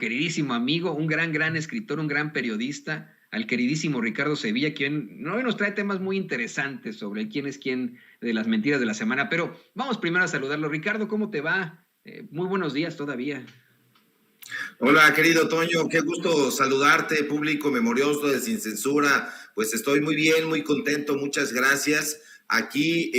queridísimo amigo, un gran escritor, un gran periodista, al queridísimo Ricardo Sevilla, quien hoy nos trae temas muy interesantes sobre quién es quién de las mentiras de la semana. Pero vamos primero a saludarlo. Ricardo, ¿cómo te va? Muy buenos días todavía. Hola, querido Toño, qué gusto saludarte, público memorioso de Sin Censura. Pues estoy muy bien, muy contento, muchas gracias. Aquí,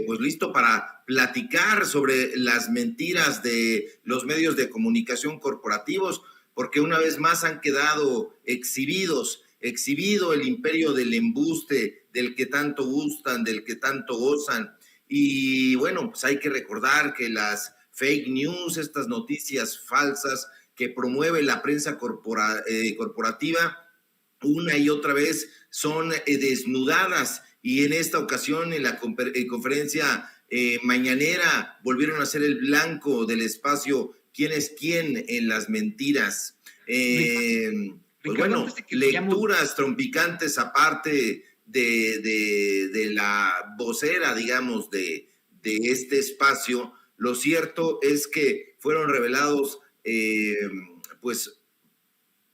pues listo para platicar sobre las mentiras de los medios de comunicación corporativos, porque una vez más han quedado exhibido el imperio del embuste, del que tanto gustan, del que tanto gozan. Y bueno, pues hay que recordar que las fake news, estas noticias falsas, que promueve la prensa corporativa, una y otra vez son desnudadas, y en esta ocasión en la conferencia mañanera volvieron a ser el blanco del espacio quién es quién en las mentiras. Pues Ricardo, bueno, antes de que vayamos. lecturas trompicantes aparte de la vocera, digamos, de este espacio. Lo cierto es que fueron revelados pues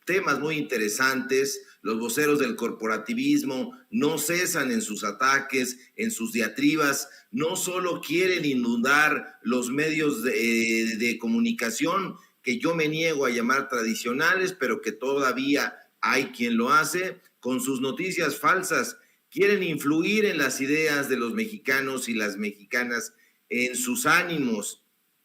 temas muy interesantes. Los voceros del corporativismo no cesan en sus ataques, en sus diatribas. No solo quieren inundar los medios de comunicación, que yo me niego a llamar tradicionales, pero que todavía hay quien lo hace, con sus noticias falsas. Quieren influir en las ideas de los mexicanos y las mexicanas, en sus ánimos,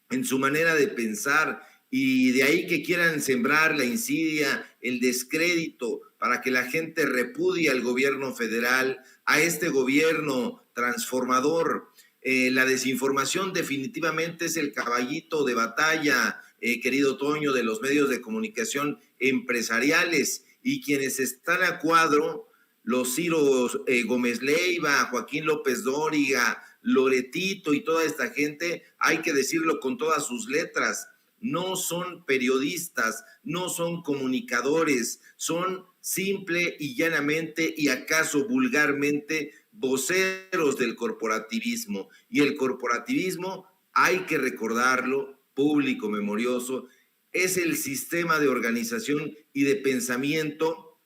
en su manera de pensar, y de ahí que quieran sembrar la insidia, el descrédito, para que la gente repudie al gobierno federal, a este gobierno transformador. La desinformación definitivamente es el caballito de batalla, querido Toño, de los medios de comunicación empresariales, y quienes están a cuadro, los Ciro Gómez Leiva, Joaquín López Dóriga, Loretito y toda esta gente, hay que decirlo con todas sus letras, no son periodistas, no son comunicadores, son simple y llanamente, y acaso vulgarmente, voceros del corporativismo. Y el corporativismo, hay que recordarlo, público memorioso, es el sistema de organización y de pensamiento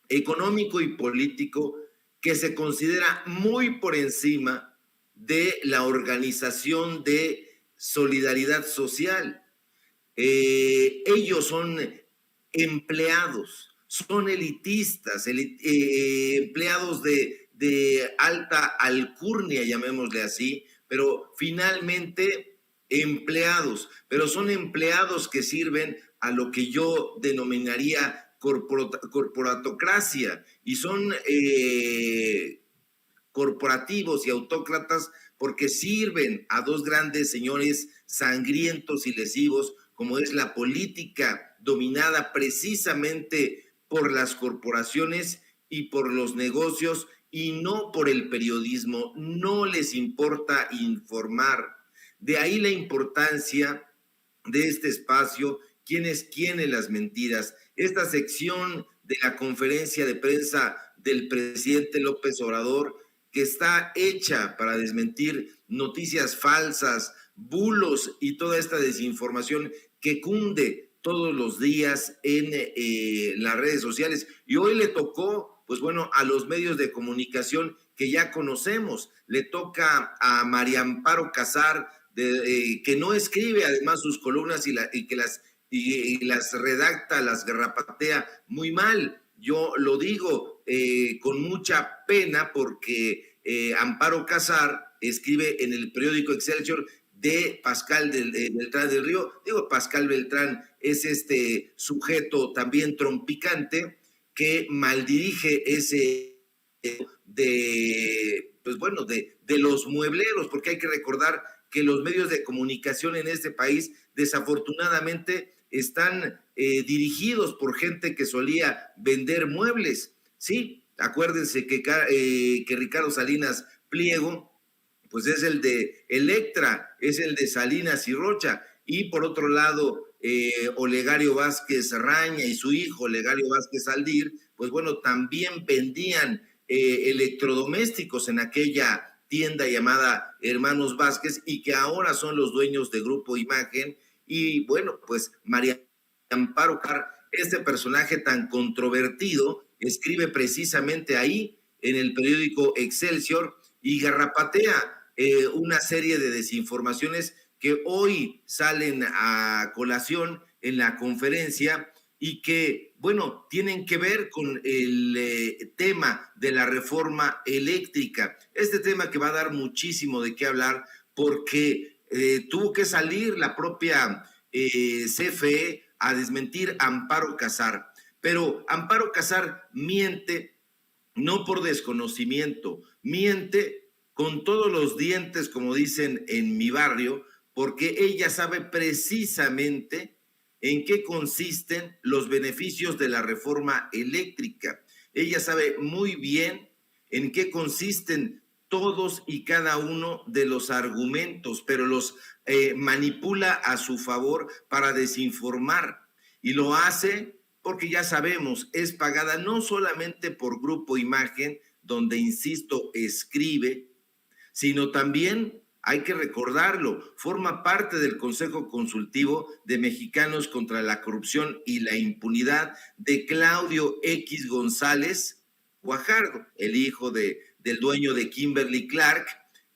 económico y político que se considera muy por encima de la organización de solidaridad social. Ellos son empleados, son elitistas, empleados de alta alcurnia, llamémosle así, pero finalmente empleados, pero son empleados que sirven a lo que yo denominaría corporatocracia, y son corporativos y autócratas porque sirven a dos grandes señores sangrientos y lesivos, como es la política, dominada precisamente por las corporaciones y por los negocios, y no por el periodismo. No les importa informar. De ahí la importancia de este espacio, quién es quién en las mentiras. Esta sección de la conferencia de prensa del presidente López Obrador, que está hecha para desmentir noticias falsas, bulos y toda esta desinformación que cunde todos los días en las redes sociales. Y hoy le tocó, pues bueno, a los medios de comunicación que ya conocemos. Le toca a María Amparo Casar, que no escribe además sus columnas y las redacta, las garrapatea muy mal. Yo lo digo con mucha pena, porque Amparo Casar escribe en el periódico Excelsior de Pascal Beltrán del Río. Digo, Pascal Beltrán es este sujeto también trompicante que maldirige ese pues bueno, de los muebleros, porque hay que recordar que los medios de comunicación en este país desafortunadamente están dirigidos por gente que solía vender muebles. Sí, acuérdense que Ricardo Salinas Pliego, pues es el de Electra, es el de Salinas y Rocha, y por otro lado, Olegario Vázquez Raña y su hijo Olegario Vázquez Aldir, pues bueno, también vendían electrodomésticos en aquella tienda llamada Hermanos Vázquez, y que ahora son los dueños de Grupo Imagen. Y bueno, pues María Amparo Carr, este personaje tan controvertido, escribe precisamente ahí en el periódico Excelsior y garrapatea una serie de desinformaciones que hoy salen a colación en la conferencia y que, bueno, tienen que ver con el tema de la reforma eléctrica. Este tema que va a dar muchísimo de qué hablar porque tuvo que salir la propia CFE a desmentir a Amparo Casar. Pero Amparo Casar miente no por desconocimiento, miente con todos los dientes, como dicen en mi barrio, porque ella sabe precisamente en qué consisten los beneficios de la reforma eléctrica. Ella sabe muy bien en qué consisten todos y cada uno de los argumentos, pero los manipula a su favor para desinformar. Y lo hace porque ya sabemos, es pagada no solamente por Grupo Imagen, donde, insisto, escribe, sino también, hay que recordarlo, forma parte del Consejo Consultivo de Mexicanos contra la Corrupción y la Impunidad de Claudio X González Guajardo, el hijo del dueño de Kimberly Clark,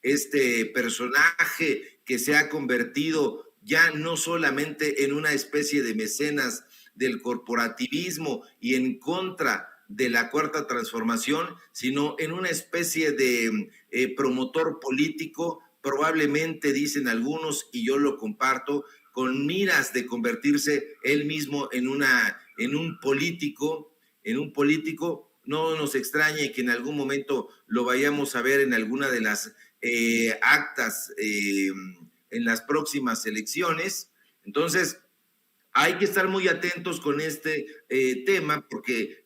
este personaje que se ha convertido ya no solamente en una especie de mecenas del corporativismo y en contra de la Cuarta Transformación, sino en una especie de promotor político, probablemente dicen algunos, y yo lo comparto, con miras de convertirse él mismo en un político, no nos extrañe que en algún momento lo vayamos a ver en alguna de las actas en las próximas elecciones. Entonces, hay que estar muy atentos con este tema porque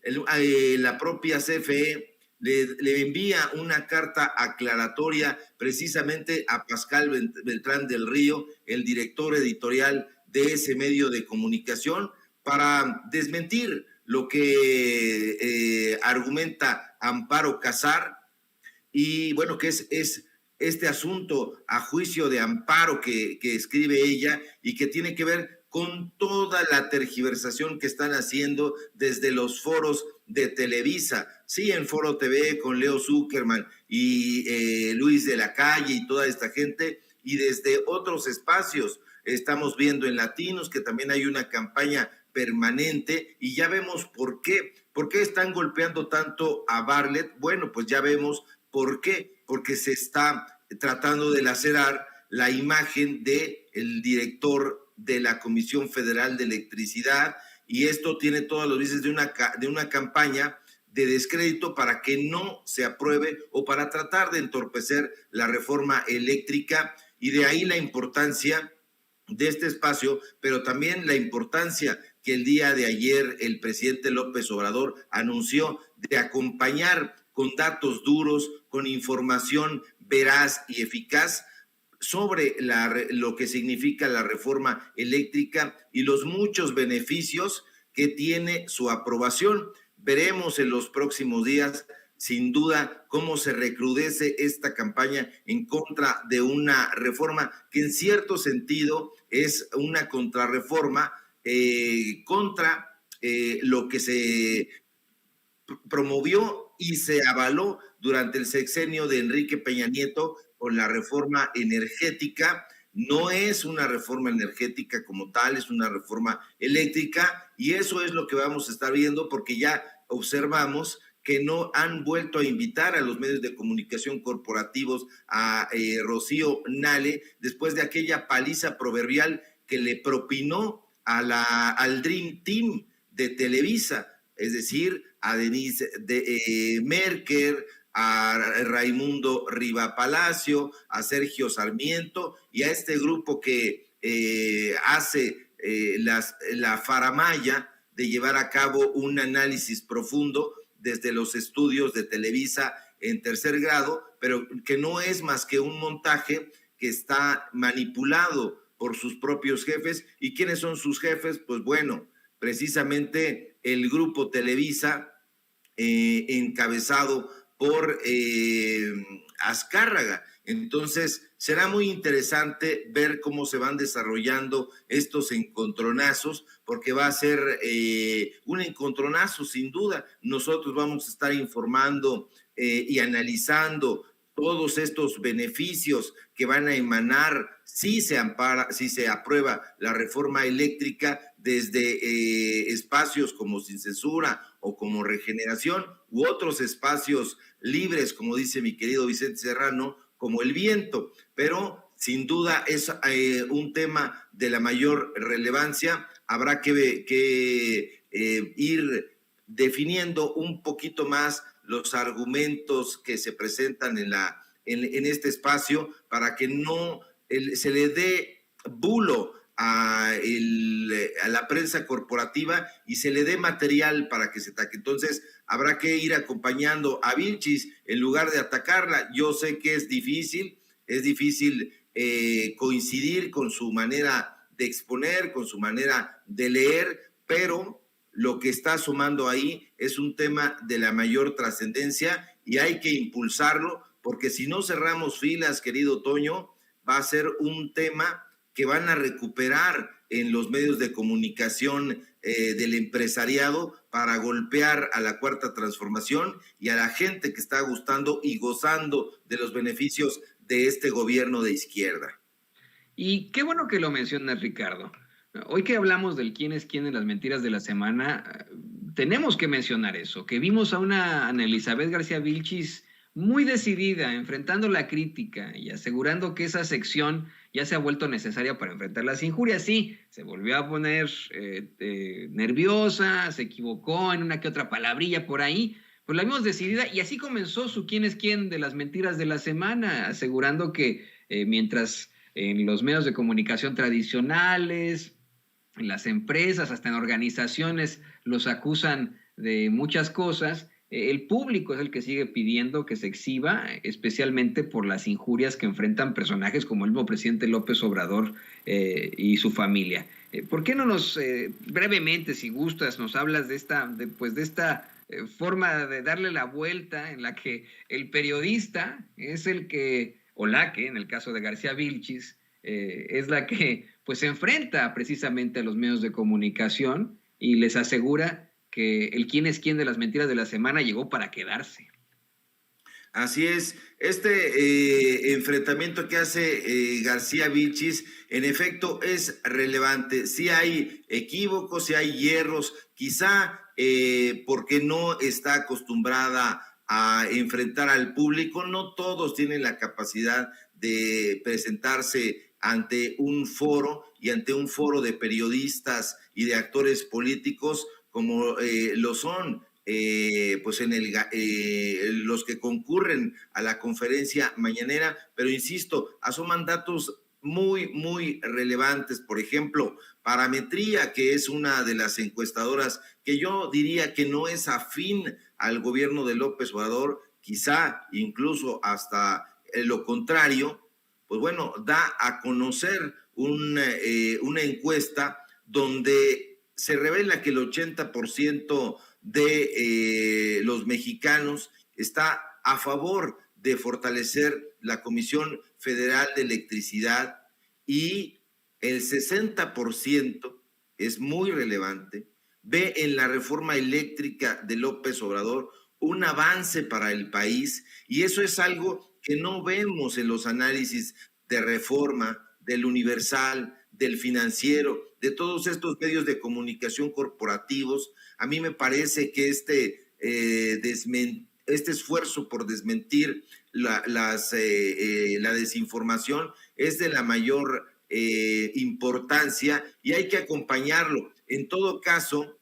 la propia CFE le envía una carta aclaratoria precisamente a Pascal Beltrán del Río, el director editorial de ese medio de comunicación, para desmentir lo que argumenta Amparo Casar y bueno, que es este asunto a juicio de Amparo que escribe ella y que tiene que ver con toda la tergiversación que están haciendo desde los foros de Televisa, sí, en Foro TV con Leo Zuckerman y Luis de la Calle y toda esta gente, y desde otros espacios. Estamos viendo en Latinos que también hay una campaña permanente y ya vemos por qué están golpeando tanto a Bartlett. Bueno, pues ya vemos por qué, porque se está tratando de lacerar la imagen del director de la Comisión Federal de Electricidad, y esto tiene todas las luces de una campaña de descrédito para que no se apruebe o para tratar de entorpecer la reforma eléctrica, y de ahí la importancia de este espacio, pero también la importancia que el día de ayer el presidente López Obrador anunció de acompañar con datos duros, con información veraz y eficaz sobre lo que significa la reforma eléctrica y los muchos beneficios que tiene su aprobación. Veremos en los próximos días, sin duda, cómo se recrudece esta campaña en contra de una reforma que en cierto sentido es una contrarreforma contra lo que se promovió y se avaló durante el sexenio de Enrique Peña Nieto con la reforma energética. No es una reforma energética como tal, es una reforma eléctrica, y eso es lo que vamos a estar viendo porque ya observamos que no han vuelto a invitar a los medios de comunicación corporativos a Rocío Nale después de aquella paliza proverbial que le propinó al Dream Team de Televisa, es decir, a Denise Merker, a Raimundo Riva Palacio, a Sergio Sarmiento y a este grupo que hace la faramaya de llevar a cabo un análisis profundo desde los estudios de Televisa en tercer grado, pero que no es más que un montaje que está manipulado por sus propios jefes. ¿Y quiénes son sus jefes? Pues bueno, precisamente el grupo Televisa, encabezado por Azcárraga. Entonces, será muy interesante ver cómo se van desarrollando estos encontronazos, porque va a ser un encontronazo sin duda. Nosotros vamos a estar informando y analizando todos estos beneficios que van a emanar si se aprueba la reforma eléctrica desde espacios como Sin Censura o como Regeneración u otros espacios libres, como dice mi querido Vicente Serrano, como el viento, pero sin duda es un tema de la mayor relevancia. Habrá que ir definiendo un poquito más los argumentos que se presentan en este espacio para que no se le dé bulo a la prensa corporativa y se le dé material para que se ataque. Entonces, habrá que ir acompañando a Vilchis en lugar de atacarla. Yo sé que es difícil coincidir con su manera de exponer, con su manera de leer, pero lo que está sumando ahí es un tema de la mayor trascendencia y hay que impulsarlo, porque si no cerramos filas, querido Toño, va a ser un tema que van a recuperar en los medios de comunicación del empresariado para golpear a la Cuarta Transformación y a la gente que está gustando y gozando de los beneficios de este gobierno de izquierda. Y qué bueno que lo mencionas, Ricardo. Hoy que hablamos del quién es quién en las mentiras de la semana, tenemos que mencionar eso, que vimos a una Ana Elizabeth García Vilchis muy decidida, enfrentando la crítica y asegurando que esa sección ya se ha vuelto necesaria para enfrentar las injurias. Sí, se volvió a poner nerviosa, se equivocó en una que otra palabrilla por ahí, pues la vimos decidida y así comenzó su quién es quién de las mentiras de la semana, asegurando que mientras en los medios de comunicación tradicionales, en las empresas, hasta en organizaciones, los acusan de muchas cosas, el público es el que sigue pidiendo que se exhiba, especialmente por las injurias que enfrentan personajes como el mismo presidente López Obrador y su familia. ¿Por qué no brevemente, si gustas, nos hablas de esta forma de darle la vuelta en la que el periodista es el que, o la que, en el caso de García Vilchis, es la que pues se enfrenta precisamente a los medios de comunicación y les asegura que el quién es quién de las mentiras de la semana llegó para quedarse? Así es, este enfrentamiento que hace García Vilchis, en efecto, es relevante. Sí hay equívocos, sí hay hierros, quizá porque no está acostumbrada a enfrentar al público, no todos tienen la capacidad de presentarse ante un foro y ante un foro de periodistas y de actores políticos como lo son pues los que concurren a la conferencia mañanera, pero insisto, asoman datos muy, muy relevantes. Por ejemplo, Parametría, que es una de las encuestadoras que yo diría que no es afín al gobierno de López Obrador, quizá incluso hasta lo contrario, pues bueno, da a conocer una encuesta donde se revela que el 80% de los mexicanos está a favor de fortalecer la Comisión Federal de Electricidad y el 60% es muy relevante, ve en la reforma eléctrica de López Obrador un avance para el país y eso es algo que no vemos en los análisis de Reforma, del Universal, del Financiero, de todos estos medios de comunicación corporativos. A mí me parece que este esfuerzo por desmentir la desinformación es de la mayor importancia y hay que acompañarlo. En todo caso,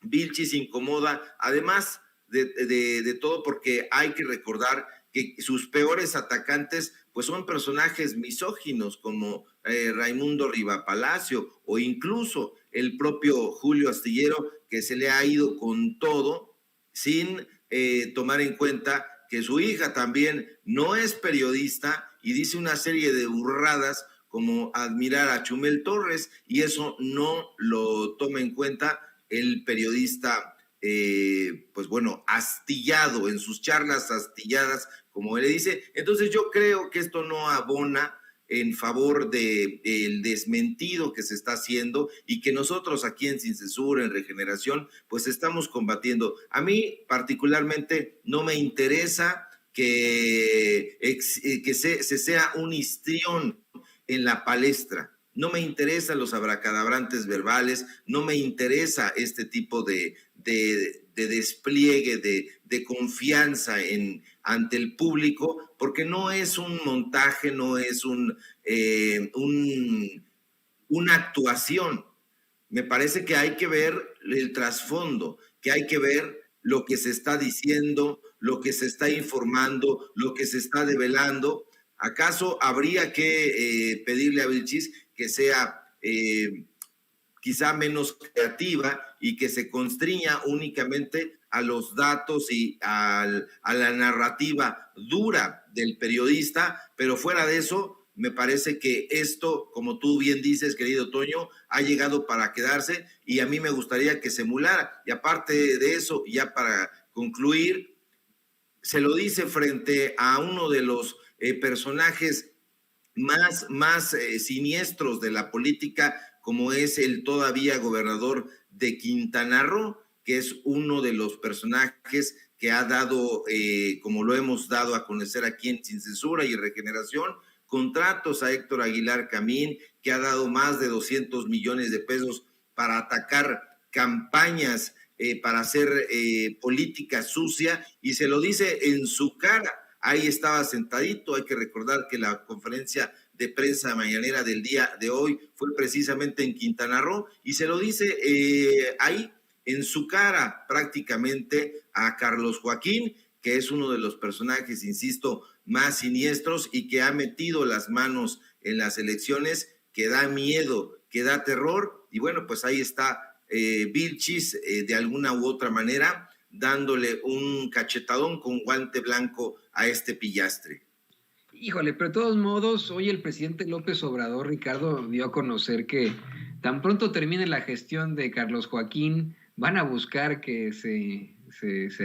Vilchis incomoda, además de todo, porque hay que recordar que sus peores atacantes pues son personajes misóginos como Raimundo Rivapalacio o incluso el propio Julio Astillero, que se le ha ido con todo sin tomar en cuenta que su hija también no es periodista y dice una serie de burradas como admirar a Chumel Torres y eso no lo toma en cuenta el periodista pues bueno, astillado, en sus charlas astilladas, como él le dice. Entonces yo creo que esto no abona en favor del desmentido que se está haciendo y que nosotros aquí en Sin Censura, en Regeneración, pues estamos combatiendo. A mí particularmente no me interesa que se sea un histrión en la palestra. No me interesan los abracadabrantes verbales, no me interesa este tipo de despliegue, de confianza ante el público, porque no es un montaje, no es una actuación. Me parece que hay que ver el trasfondo, que hay que ver lo que se está diciendo, lo que se está informando, lo que se está develando. ¿Acaso habría que pedirle a Vilchis que sea quizá menos creativa y que se constriña únicamente a los datos y a la narrativa dura del periodista? Pero fuera de eso, me parece que esto, como tú bien dices, querido Toño, ha llegado para quedarse y a mí me gustaría que se emulara. Y aparte de eso, ya para concluir, se lo dice frente a uno de los personajes más siniestros de la política, como es el todavía gobernador de Quintana Roo, que es uno de los personajes que ha dado, como lo hemos dado a conocer aquí en Sin Censura y Regeneración, contratos a Héctor Aguilar Camín, que ha dado más de 200 millones de pesos para atacar campañas, para hacer política sucia, y se lo dice en su cara. Ahí estaba sentadito. Hay que recordar que la conferencia de prensa mañanera del día de hoy fue precisamente en Quintana Roo, y se lo dice ahí en su cara prácticamente a Carlos Joaquín, que es uno de los personajes, insisto, más siniestros y que ha metido las manos en las elecciones, que da miedo, que da terror. Y bueno, pues ahí está Vilchis de alguna u otra manera dándole un cachetadón con guante blanco a este pillastre. Híjole, pero de todos modos, hoy el presidente López Obrador, Ricardo, dio a conocer que tan pronto termine la gestión de Carlos Joaquín, van a buscar que se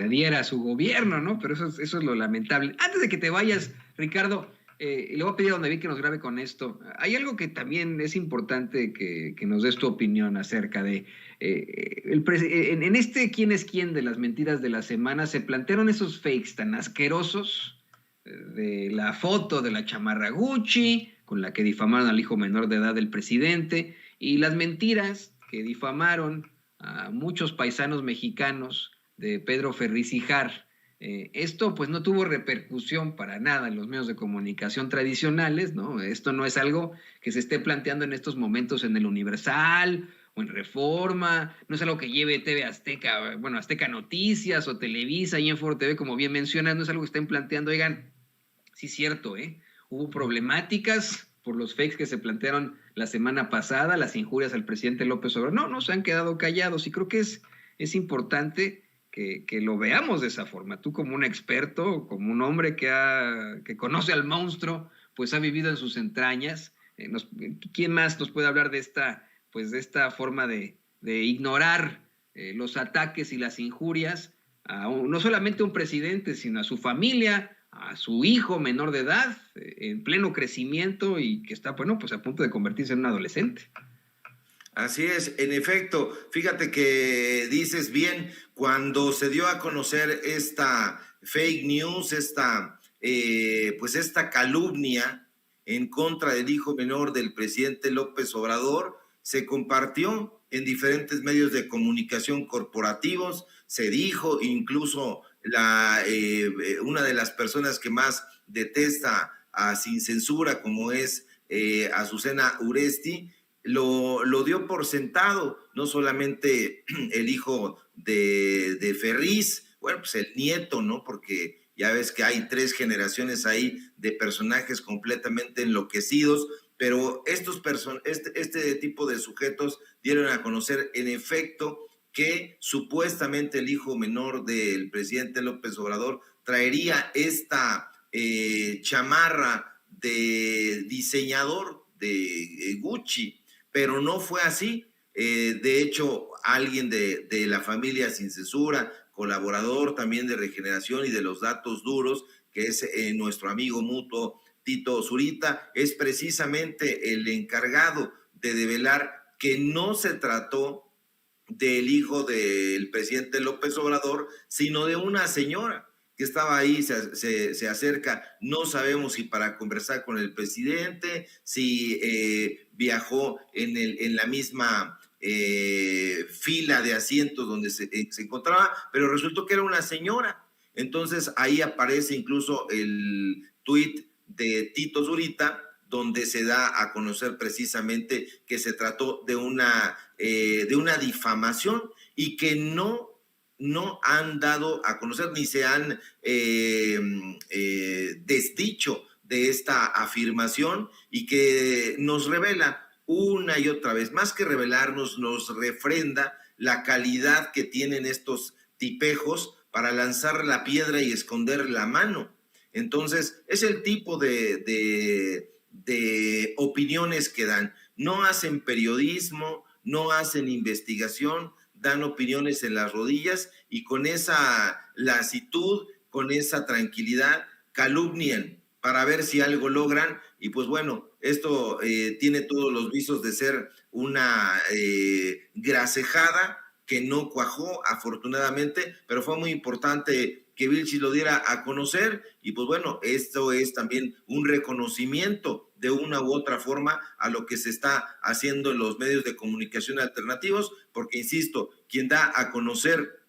adhiera a su gobierno, ¿no? Pero eso es lo lamentable. Antes de que te vayas, Ricardo, le voy a pedir a don David que nos grabe con esto. Hay algo que también es importante que nos des tu opinión acerca de... en este quién es quién de las mentiras de la semana se plantearon esos fakes tan asquerosos de la foto de la chamarra Gucci, con la que difamaron al hijo menor de edad del presidente, y las mentiras que difamaron a muchos paisanos mexicanos de Pedro Ferriz y Jar. Esto pues no tuvo repercusión para nada en los medios de comunicación tradicionales, ¿no? Esto no es algo que se esté planteando en estos momentos en el Universal o en Reforma, no es algo que lleve TV Azteca, bueno, Azteca Noticias o Televisa y en Foro TV, como bien mencionas, no es algo que estén planteando. Oigan, sí es cierto, hubo problemáticas por los fakes que se plantearon la semana pasada, las injurias al presidente López Obrador. No se han quedado callados, y creo que es importante que lo veamos de esa forma. Tú, como un experto, como un hombre que conoce al monstruo, pues ha vivido en sus entrañas. ¿Quién más nos puede hablar de esta forma de ignorar los ataques y las injurias no solamente a un presidente, sino a su familia, a su hijo menor de edad, en pleno crecimiento y que está, bueno, pues a punto de convertirse en un adolescente? Así es, en efecto, fíjate que dices bien, cuando se dio a conocer esta fake news, esta calumnia en contra del hijo menor del presidente López Obrador, se compartió en diferentes medios de comunicación corporativos, se dijo incluso una de las personas que más detesta a Sin Censura, como es Azucena Uresti, lo dio por sentado. No solamente el hijo de Ferriz, bueno, pues el nieto, ¿no? Porque ya ves que hay 3 generaciones ahí de personajes completamente enloquecidos, pero este tipo de sujetos dieron a conocer en efecto que supuestamente el hijo menor del presidente López Obrador traería esta chamarra de diseñador de Gucci, pero no fue así. De hecho, alguien de la familia Sin Censura, colaborador también de Regeneración y de los Datos Duros, que es nuestro amigo mutuo Tito Zurita, es precisamente el encargado de develar que no se trató del hijo del presidente López Obrador, sino de una señora que estaba ahí, se acerca, no sabemos si para conversar con el presidente, si viajó en la misma fila de asientos donde se encontraba, pero resultó que era una señora. Entonces ahí aparece incluso el tuit de Tito Zurita, donde se da a conocer precisamente que se trató de una difamación y que no han dado a conocer ni se han desdicho de esta afirmación, y que nos revela una y otra vez, más que revelarnos, nos refrenda la calidad que tienen estos tipejos para lanzar la piedra y esconder la mano. Entonces, es el tipo de opiniones que dan. No hacen periodismo, no hacen investigación, dan opiniones en las rodillas y con esa lasitud, con esa tranquilidad, calumnian para ver si algo logran. Y pues bueno, esto tiene todos los visos de ser una grasejada que no cuajó afortunadamente, pero fue muy importante que Vilchis lo diera a conocer, y pues bueno, esto es también un reconocimiento de una u otra forma a lo que se está haciendo en los medios de comunicación alternativos, porque insisto, quien da a conocer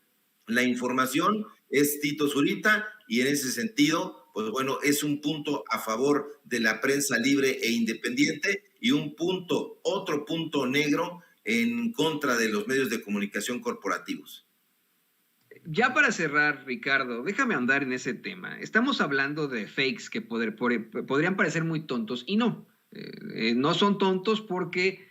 la información es Tito Zurita, y en ese sentido, pues bueno, es un punto a favor de la prensa libre e independiente, y otro punto negro en contra de los medios de comunicación corporativos. Ya para cerrar, Ricardo, déjame andar en ese tema. Estamos hablando de fakes que podrían parecer muy tontos y no. No son tontos porque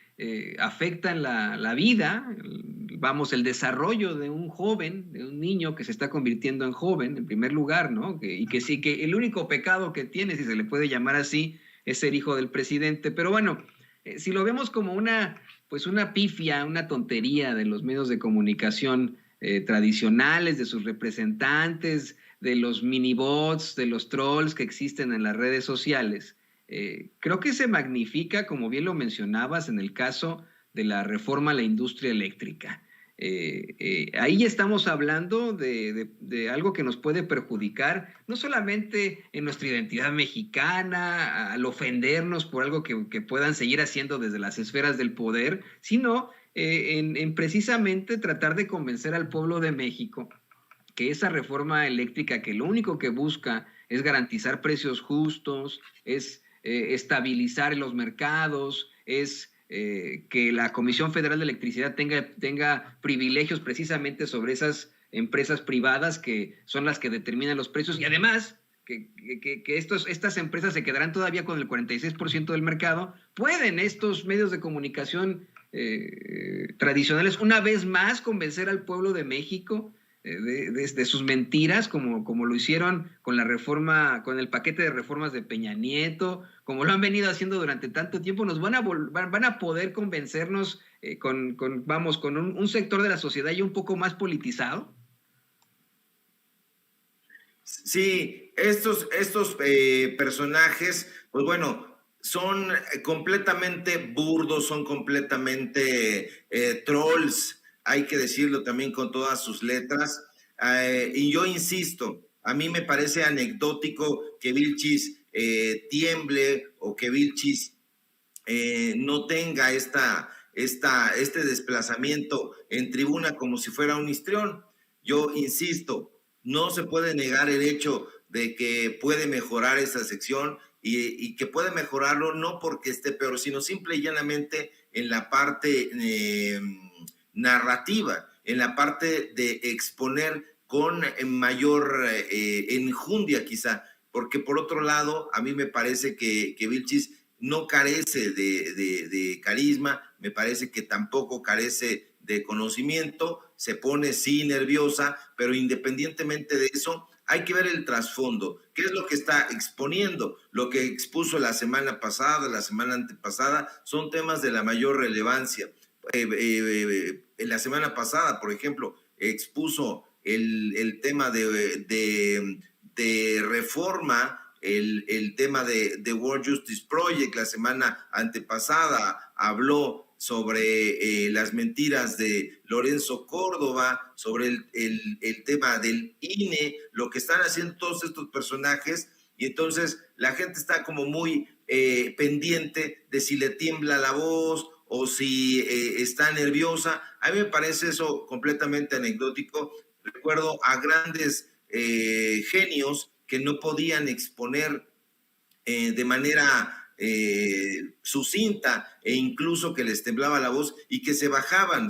afectan la vida, el desarrollo de un joven, de un niño que se está convirtiendo en joven, en primer lugar, ¿no? Y que sí, que el único pecado que tiene, si se le puede llamar así, es ser hijo del presidente. Pero bueno, si lo vemos como una pifia, una tontería de los medios de comunicación tradicionales, de sus representantes, de los minibots, de los trolls que existen en las redes sociales, creo que se magnifica, como bien lo mencionabas, en el caso de la reforma a la industria eléctrica. Ahí estamos hablando de algo que nos puede perjudicar, no solamente en nuestra identidad mexicana, al ofendernos por algo que puedan seguir haciendo desde las esferas del poder, sino en precisamente tratar de convencer al pueblo de México que esa reforma eléctrica, que lo único que busca es garantizar precios justos, es estabilizar los mercados, es que la Comisión Federal de Electricidad tenga privilegios precisamente sobre esas empresas privadas que son las que determinan los precios, y además que estas empresas se quedarán todavía con el 46% del mercado. Pueden estos medios de comunicación tradicionales una vez más convencer al pueblo de México de sus mentiras, como lo hicieron con la reforma, con el paquete de reformas de Peña Nieto, como lo han venido haciendo durante tanto tiempo. Nos van a poder convencernos con un sector de la sociedad ya un poco más politizado. Sí, estos personajes, pues bueno, son completamente burdos, son completamente trolls, hay que decirlo también con todas sus letras. Y yo insisto, a mí me parece anecdótico que Vilchis tiemble, o que Vilchis no tenga este desplazamiento en tribuna como si fuera un histrión. Yo insisto, no se puede negar el hecho de que puede mejorar esa sección, y que puede mejorarlo no porque esté peor, sino simple y llanamente en la parte narrativa, en la parte de exponer con mayor enjundia quizá, porque por otro lado, a mí me parece que Vilchis no carece de carisma, me parece que tampoco carece de conocimiento, se pone sí nerviosa, pero independientemente de eso, hay que ver el trasfondo. ¿Qué es lo que está exponiendo? Lo que expuso la semana pasada, la semana antepasada, son temas de la mayor relevancia. en la semana pasada, por ejemplo, expuso el tema de reforma, el tema de World Justice Project. La semana antepasada habló sobre las mentiras de Lorenzo Córdoba, sobre el tema del INE, lo que están haciendo todos estos personajes, y entonces la gente está como muy pendiente de si le tiembla la voz o si está nerviosa. A mí me parece eso completamente anecdótico. Recuerdo a grandes genios que no podían exponer de manera sucinta, e incluso que les temblaba la voz y que se bajaban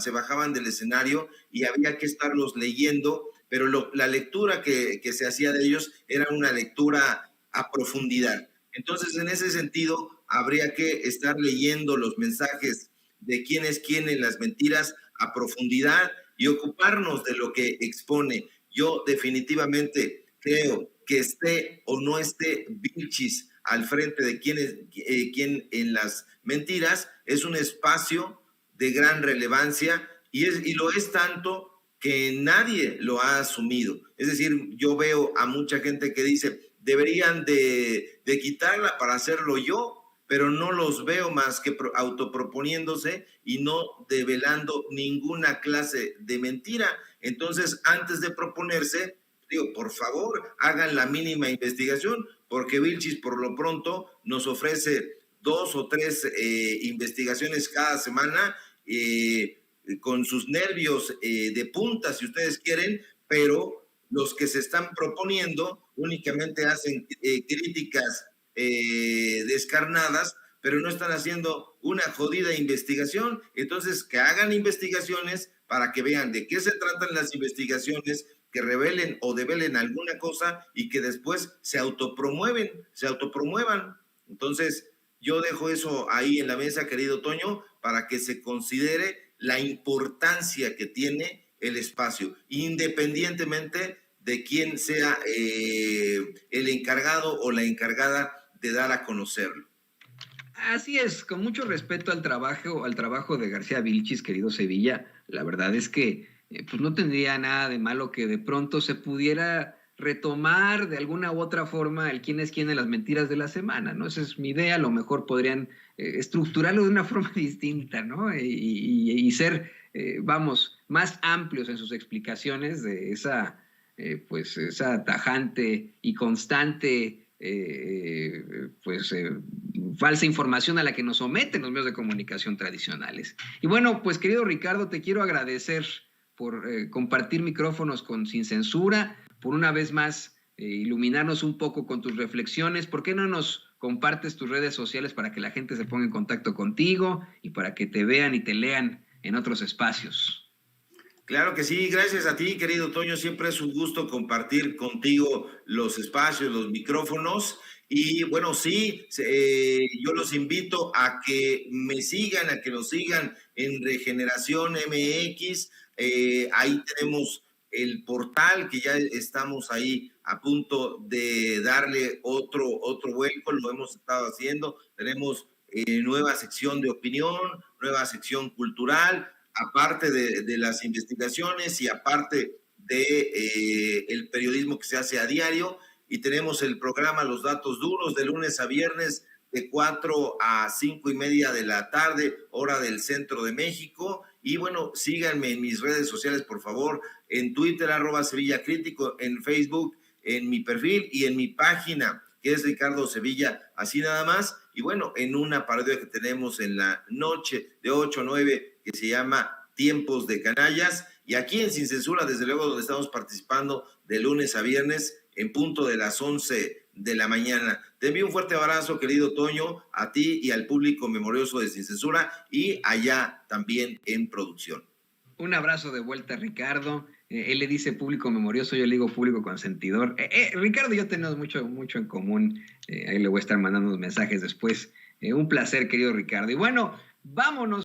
del escenario y había que estarlos leyendo, pero la lectura que se hacía de ellos era una lectura a profundidad. Entonces, en ese sentido, habría que estar leyendo los mensajes de quién es quién en las mentiras a profundidad y ocuparnos de lo que expone. Yo definitivamente creo que esté o no esté Vilchis al frente de quién en las mentiras, es un espacio de gran relevancia y lo es tanto que nadie lo ha asumido. Es decir, yo veo a mucha gente que dice, deberían de quitarla para hacerlo yo, pero no los veo más que autoproponiéndose y no develando ninguna clase de mentira. Entonces, antes de proponerse, digo, por favor, hagan la mínima investigación, porque Vilchis por lo pronto nos ofrece 2 o 3 investigaciones cada semana, con sus nervios de punta, si ustedes quieren, pero los que se están proponiendo únicamente hacen críticas descarnadas, pero no están haciendo una jodida investigación. Entonces, que hagan investigaciones para que vean de qué se tratan las investigaciones, que revelen o develen alguna cosa y que después se autopromuevan. Entonces, yo dejo eso ahí en la mesa, querido Toño, para que se considere la importancia que tiene el espacio, independientemente de quién sea el encargado o la encargada de dar a conocerlo. Así es, con mucho respeto al trabajo de García Vilchis, querido Sevilla, la verdad es que pues no tendría nada de malo que de pronto se pudiera retomar de alguna u otra forma el quién es quién en las mentiras de la semana, ¿no? Esa es mi idea. A lo mejor podrían estructurarlo de una forma distinta, ¿no? Y ser, vamos, más amplios en sus explicaciones de esa, pues, esa tajante y constante falsa información a la que nos someten los medios de comunicación tradicionales. Y bueno, pues querido Ricardo, te quiero agradecer por compartir micrófonos con Sin Censura, por una vez más iluminarnos un poco con tus reflexiones. ¿Por qué no nos compartes tus redes sociales para que la gente se ponga en contacto contigo y para que te vean y te lean en otros espacios? Claro que sí, gracias a ti, querido Toño. Siempre es un gusto compartir contigo los espacios, los micrófonos. Y bueno, sí, yo los invito a que me sigan, a que nos sigan en Regeneración MX. Ahí tenemos el portal que ya estamos ahí a punto de darle otro vuelco, lo hemos estado haciendo. Tenemos nueva sección de opinión, nueva sección cultural, aparte de las investigaciones y aparte de el periodismo que se hace a diario. Y tenemos el programa Los Datos Duros de lunes a viernes de 4 a 5 y media de la tarde, hora del centro de México. Y bueno, síganme en mis redes sociales, por favor, en Twitter, @SevillaCrítico, en Facebook, en mi perfil y en mi página, que es Ricardo Sevilla, así nada más. Y bueno, en una parodia que tenemos en la noche de 8 a 9, que se llama Tiempos de Canallas. Y aquí en Sin Censura, desde luego, donde estamos participando de lunes a viernes, en punto de las 11 de la mañana. Te envío un fuerte abrazo, querido Toño, a ti y al público memorioso de Sin Censura y allá también en producción. Un abrazo de vuelta, Ricardo. Él le dice público memorioso, yo le digo público consentidor. Ricardo y yo tenemos mucho en común. Ahí le voy a estar mandando unos mensajes después. Un placer, querido Ricardo. Y bueno, vámonos.